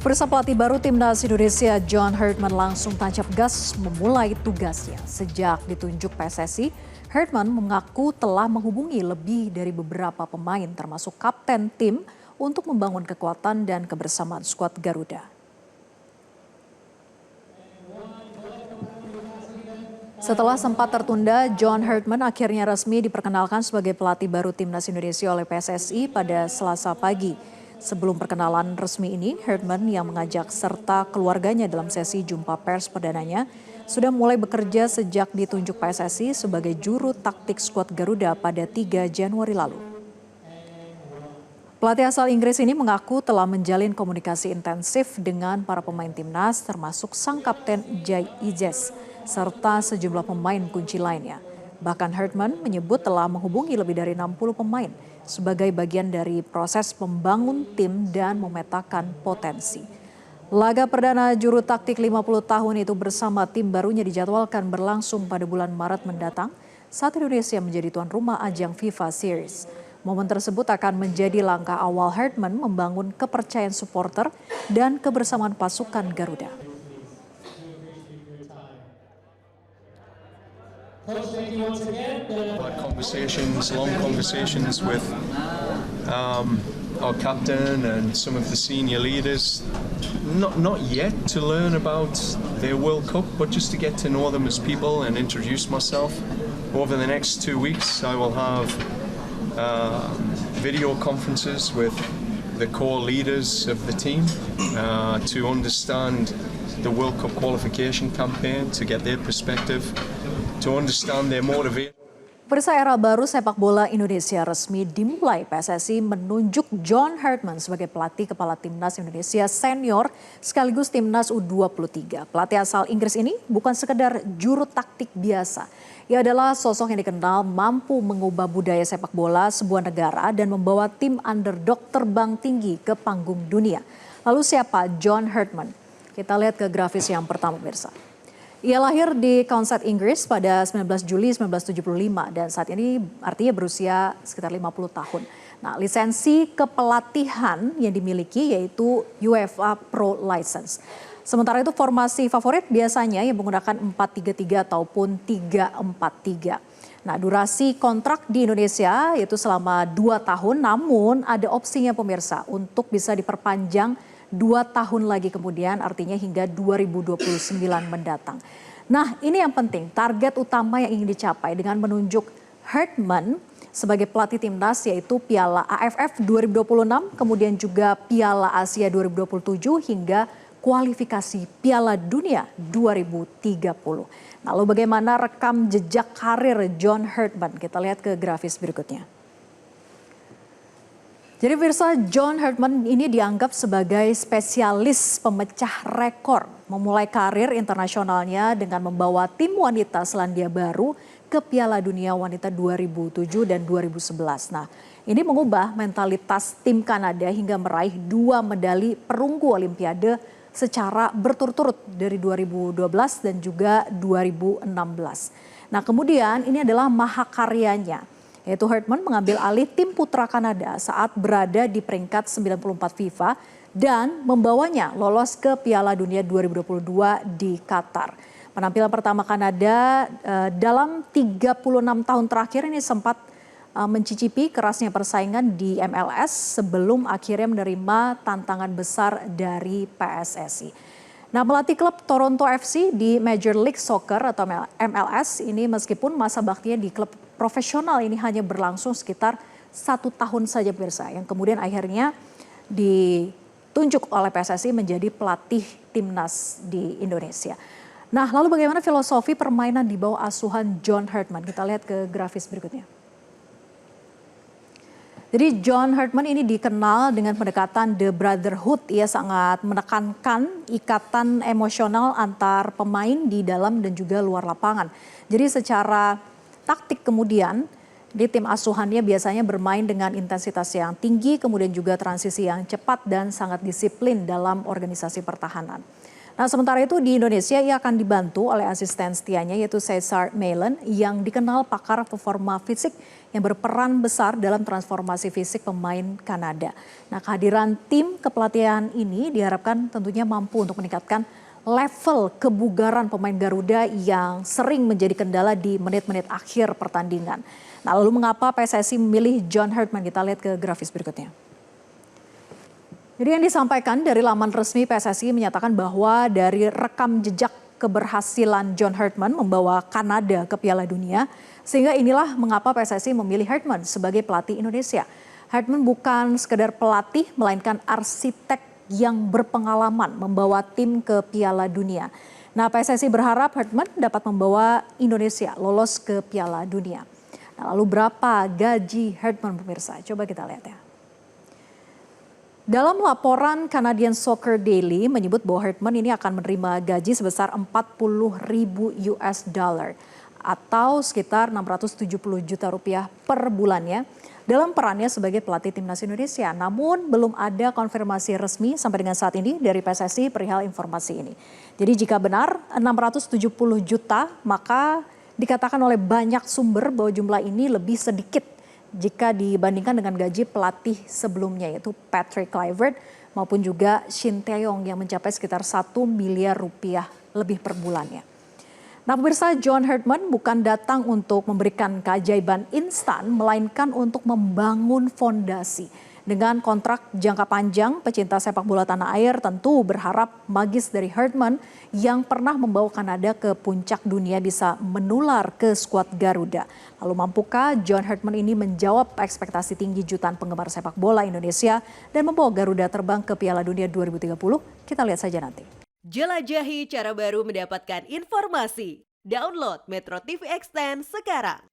Bersama pelatih baru Timnas Indonesia, John Herdman langsung tancap gas memulai tugasnya. Sejak ditunjuk PSSI, Herdman mengaku telah menghubungi lebih dari beberapa pemain termasuk kapten tim untuk membangun kekuatan dan kebersamaan skuad Garuda. Setelah sempat tertunda, John Herdman akhirnya resmi diperkenalkan sebagai pelatih baru Timnas Indonesia oleh PSSI pada Selasa pagi. Sebelum perkenalan resmi ini, Herdman yang mengajak serta keluarganya dalam sesi jumpa pers perdananya sudah mulai bekerja sejak ditunjuk PSSI sebagai juru taktik skuad Garuda pada 3 Januari lalu. Pelatih asal Inggris ini mengaku telah menjalin komunikasi intensif dengan para pemain timnas termasuk sang kapten Jai Ijes serta sejumlah pemain kunci lainnya. Bahkan Herdman menyebut telah menghubungi lebih dari 60 pemain sebagai bagian dari proses membangun tim dan memetakan potensi. Laga perdana juru taktik 50 tahun itu bersama tim barunya dijadwalkan berlangsung pada bulan Maret mendatang saat Indonesia menjadi tuan rumah ajang FIFA Series. Momen tersebut akan menjadi langkah awal Herdman membangun kepercayaan supporter dan kebersamaan pasukan Garuda. Long conversations with our captain and some of the senior leaders. Not yet to learn about their World Cup, but just to get to know them as people and introduce myself. Over the next 2 weeks, I will have video conferences with the core leaders of the team to understand the World Cup qualification campaign, to get their perspective, to understand their motivation. Pemirsa, era baru sepak bola Indonesia resmi dimulai. PSSI menunjuk John Herdman sebagai pelatih kepala Timnas Indonesia senior sekaligus Timnas U23. Pelatih asal Inggris ini bukan sekedar juru taktik biasa. Ia adalah sosok yang dikenal mampu mengubah budaya sepak bola sebuah negara dan membawa tim underdog terbang tinggi ke panggung dunia. Lalu siapa John Herdman? Kita lihat ke grafis yang pertama, pemirsa. Ia lahir di Consett, Inggris pada 19 Juli 1975 dan saat ini artinya berusia sekitar 50 tahun. Nah, lisensi kepelatihan yang dimiliki yaitu UEFA Pro License. Sementara itu formasi favorit biasanya yang menggunakan 4-3-3 ataupun 3-4-3. Nah, durasi kontrak di Indonesia yaitu selama 2 tahun, namun ada opsinya pemirsa untuk bisa diperpanjang 2 tahun lagi kemudian, artinya hingga 2029 mendatang. Nah, ini yang penting, target utama yang ingin dicapai dengan menunjuk Herdman sebagai pelatih timnas yaitu Piala AFF 2026, kemudian juga Piala Asia 2027 hingga kualifikasi Piala Dunia 2030. Nah, lalu bagaimana rekam jejak karir John Herdman? Kita lihat ke grafis berikutnya. Jadi pemirsa, John Herdman ini dianggap sebagai spesialis pemecah rekor. Memulai karir internasionalnya dengan membawa tim wanita Selandia Baru ke Piala Dunia Wanita 2007 dan 2011. Nah, ini mengubah mentalitas tim Kanada hingga meraih 2 medali perunggu Olimpiade secara berturut-turut dari 2012 dan juga 2016. Nah, kemudian ini adalah mahakaryanya, yaitu Herdman mengambil alih tim putra Kanada saat berada di peringkat 94 FIFA dan membawanya lolos ke Piala Dunia 2022 di Qatar. Penampilan pertama Kanada dalam 36 tahun terakhir ini sempat mencicipi kerasnya persaingan di MLS sebelum akhirnya menerima tantangan besar dari PSSI. Nah, melatih klub Toronto FC di Major League Soccer atau MLS ini meskipun masa baktinya di klub profesional ini hanya berlangsung sekitar 1 tahun saja pemirsa, yang kemudian akhirnya ditunjuk oleh PSSI menjadi pelatih timnas di Indonesia. Nah, lalu bagaimana filosofi permainan di bawah asuhan John Herdman? Kita lihat ke grafis berikutnya. Jadi John Herdman ini dikenal dengan pendekatan The Brotherhood. Ia sangat menekankan ikatan emosional antar pemain di dalam dan juga luar lapangan. Jadi secara taktik kemudian di tim asuhannya biasanya bermain dengan intensitas yang tinggi, kemudian juga transisi yang cepat dan sangat disiplin dalam organisasi pertahanan. Nah, sementara itu di Indonesia ia akan dibantu oleh asisten setianya yaitu Cesar Malen yang dikenal pakar performa fisik yang berperan besar dalam transformasi fisik pemain Kanada. Nah, kehadiran tim kepelatihan ini diharapkan tentunya mampu untuk meningkatkan level kebugaran pemain Garuda yang sering menjadi kendala di menit-menit akhir pertandingan. Nah, lalu mengapa PSSI memilih John Herdman? Kita lihat ke grafis berikutnya. Jadi yang disampaikan dari laman resmi PSSI menyatakan bahwa dari rekam jejak keberhasilan John Herdman membawa Kanada ke Piala Dunia, sehingga inilah mengapa PSSI memilih Herdman sebagai pelatih Indonesia. Herdman bukan sekedar pelatih, melainkan arsitek yang berpengalaman membawa tim ke Piala Dunia. Nah, PSSI berharap Herdman dapat membawa Indonesia lolos ke Piala Dunia. Nah, lalu berapa gaji Herdman pemirsa? Coba kita lihat ya. Dalam laporan Canadian Soccer Daily menyebut bahwa Herdman ini akan menerima gaji sebesar 40.000 US dollar atau sekitar 670 juta rupiah per bulannya dalam perannya sebagai pelatih timnas Indonesia. Namun belum ada konfirmasi resmi sampai dengan saat ini dari PSSI perihal informasi ini. Jadi jika benar 670 juta, maka dikatakan oleh banyak sumber bahwa jumlah ini lebih sedikit jika dibandingkan dengan gaji pelatih sebelumnya yaitu Patrick Kluivert maupun juga Shin Tae-yong yang mencapai sekitar 1 miliar rupiah lebih per bulannya. Nah, pemirsa, John Herdman bukan datang untuk memberikan keajaiban instan, melainkan untuk membangun fondasi. Dengan kontrak jangka panjang, pecinta sepak bola tanah air tentu berharap magis dari Herdman yang pernah membawa Kanada ke puncak dunia bisa menular ke skuad Garuda. Lalu mampukah John Herdman ini menjawab ekspektasi tinggi jutaan penggemar sepak bola Indonesia dan membawa Garuda terbang ke Piala Dunia 2030? Kita lihat saja nanti. Jelajahi cara baru mendapatkan informasi. Download Metro TV Extend sekarang.